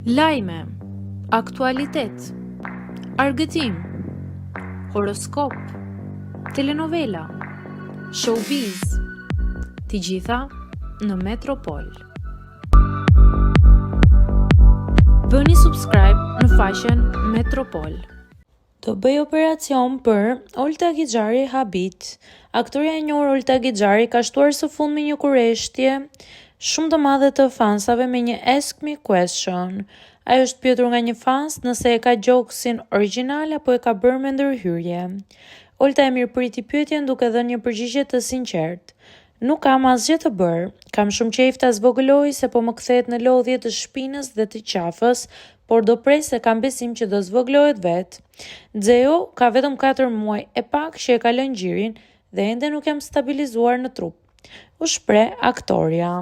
Lajme, aktualitet, argëtim, horoskop, telenovela, showbiz, të gjitha në Metropol. Bëni subscribe në faqen Metropol. Do bëj operacion për Olta Gixhari Habit. Aktoreja e njohur Olta Gixhari ka shtuar së fundmi një kurreshtje shumë të madhe të fansave me një Ask Me Question. Ajo është pyetur nga një fans nëse e ka gjoksin origjinal apo e ka bërë me ndërhyrje. Olta e mirëpriti pyetjen duke dhënë një përgjigje të sinqertë. Nuk kam asgjë të bërë, kam shumë qejf ta zvogëloj se po më kthehet në lodhje të shpinës dhe të qafës, por do pres se kam besim që do zvogëlohet vetë. Xheo ka vetëm 4 muaj e pak që e ka lënë gjirin dhe ende nuk jam stabilizuar në trup. U shpreh aktoreja.